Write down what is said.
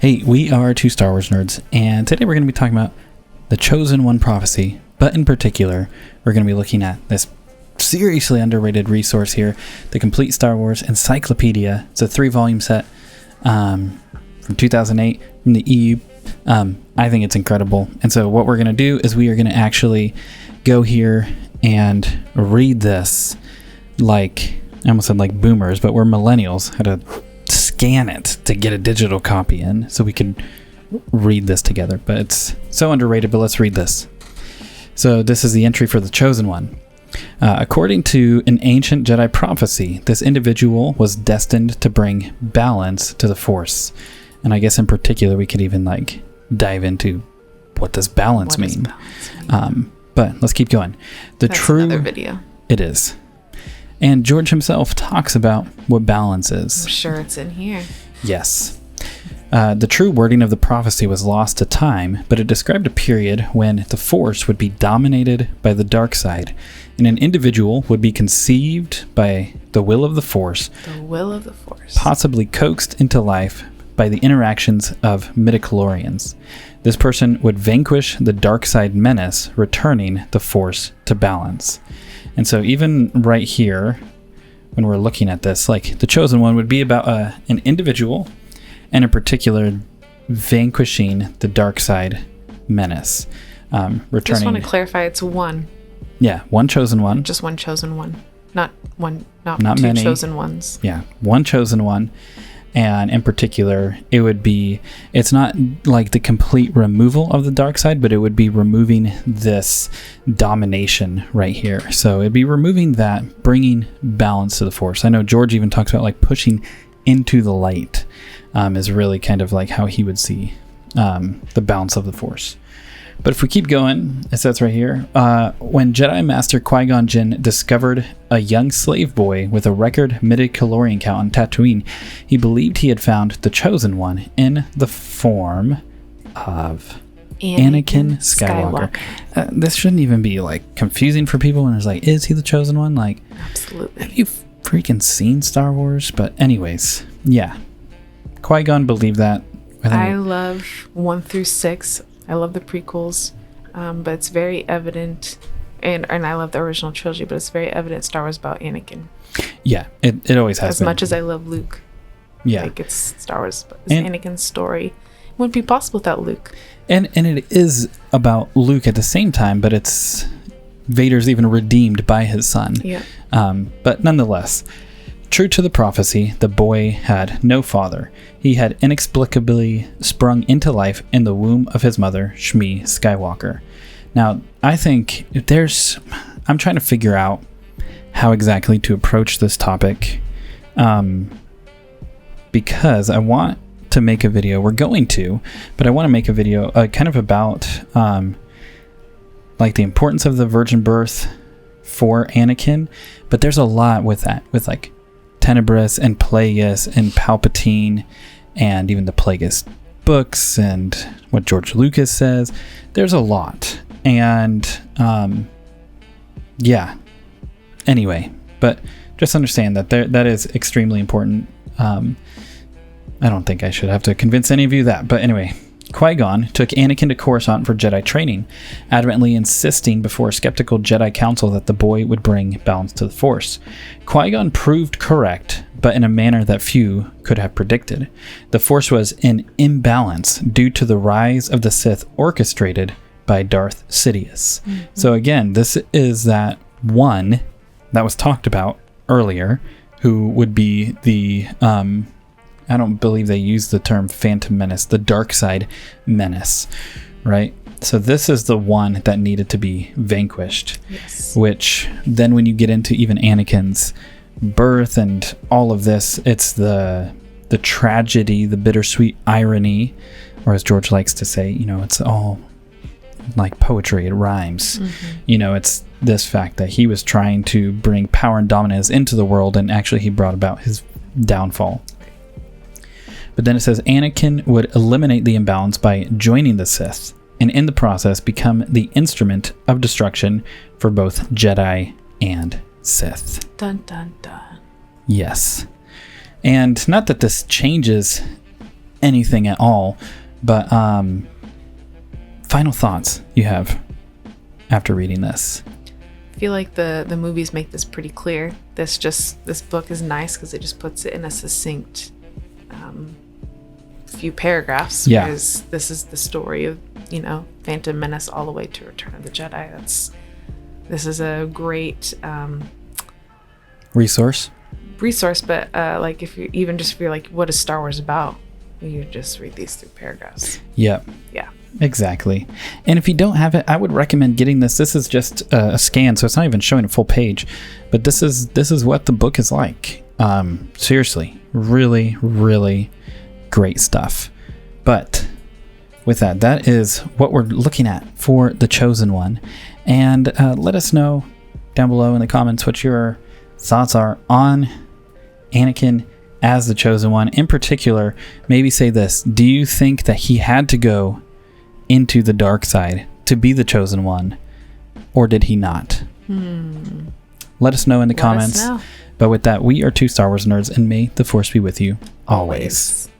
Hey, we are two Star Wars nerds, and today we're going to be talking about the Chosen One prophecy, but in particular, we're going to be looking at this seriously underrated resource here, the Complete Star Wars Encyclopedia. It's a 3-volume set from 2008 from the EU. I think it's incredible, and so what we're going to do is we are going to actually go here and read this like, I almost said like boomers, but we're millennials, how to scan it to get a digital copy in so we can read this together. But it's so underrated, but let's read this. So this is the entry for the Chosen One. According to an ancient Jedi prophecy, this individual was destined to bring balance to the Force. And I guess in particular, we could even like dive into what does balance mean. But let's keep going. That's another video. It is. And George himself talks about what balance is. I'm sure it's in here. Yes. The true wording of the prophecy was lost to time, but it described a period when the Force would be dominated by the dark side, and an individual would be conceived by the will of the Force. The will of the Force. Possibly coaxed into life by the interactions of midichlorians. This person would vanquish the dark side menace, returning the Force to balance. And so even right here, when we're looking at this, like the Chosen One would be about an individual, and in particular, vanquishing the dark side menace. Returning. Just want to clarify, it's one. Yeah, one Chosen One. Just one Chosen One, not two many Chosen Ones. Yeah, one Chosen One. And in particular, it would be, it's not like the complete removal of the dark side, but it would be removing this domination right here. So it'd be removing that, bringing balance to the Force. I know George even talks about like pushing into the light is really kind of like how he would see the balance of the Force. But if we keep going, it says right here, when Jedi Master Qui-Gon Jinn discovered a young slave boy with a record midichlorian count on Tatooine, he believed he had found the Chosen One in the form of Anakin Skywalker. This shouldn't even be like confusing for people when it's like, is he the Chosen One? Like, absolutely. Have you freaking seen Star Wars? But anyways, yeah. Qui-Gon believed that. I love 1 through 6. I love the prequels, but it's very evident, and I love the original trilogy, but it's very evident Star Wars about Anakin. Yeah, it always has been. As much as I love Luke. Yeah. Like, it's Star Wars, it's Anakin's story. It wouldn't be possible without Luke. And it is about Luke at the same time, but it's Vader's even redeemed by his son. Yeah. But nonetheless, true to the prophecy, the boy had no father. He had inexplicably sprung into life in the womb of his mother, Shmi Skywalker. Now, I think I'm trying to figure out how exactly to approach this topic, because I want to make a video. We're going to, but I want to make a video kind of about like the importance of the virgin birth for Anakin. But there's a lot with that, with like Tenebris and Plagueis and Palpatine and even the Plagueis books and what George Lucas says. There's a lot. And yeah. Anyway, but just understand that that is extremely important. I don't think I should have to convince any of you that. But anyway, Qui-Gon took Anakin to Coruscant for Jedi training, adamantly insisting before a skeptical Jedi council that the boy would bring balance to the Force. Qui-Gon proved correct, but in a manner that few could have predicted. The Force was in imbalance due to the rise of the Sith orchestrated by Darth Sidious. Mm-hmm. So again, this is that one that was talked about earlier, who would be the I don't believe they use the term Phantom Menace, the dark side menace, right? So this is the one that needed to be vanquished. Yes. Which then when you get into even Anakin's birth and all of this, it's the tragedy, the bittersweet irony, or as George likes to say, it's all like poetry, it rhymes. Mm-hmm. It's this fact that he was trying to bring power and dominance into the world, and actually he brought about his downfall. But then it says Anakin would eliminate the imbalance by joining the Sith, and in the process become the instrument of destruction for both Jedi and Sith. Dun dun dun. Yes. And not that this changes anything at all. But final thoughts you have after reading this? I feel like the movies make this pretty clear. This book is nice because it just puts it in a succinct few paragraphs. Yeah. Because this is the story of, Phantom Menace all the way to Return of the Jedi. This is a great resource, but like if you're like, what is Star Wars about? You just read these 3 paragraphs. Yep. Yeah. Exactly. And if you don't have it, I would recommend getting this. This is just a scan, so it's not even showing a full page. But this is what the book is like. Seriously, really, really great stuff. But with that is what we're looking at for The Chosen One. And let us know down below in the comments what your thoughts are on Anakin as the Chosen One. In particular, maybe say this: do you think that he had to go into the dark side to be the Chosen One, or did he not? Let us know in the comments. But with that, we are 2 Star Wars nerds, and may the Force be with you always.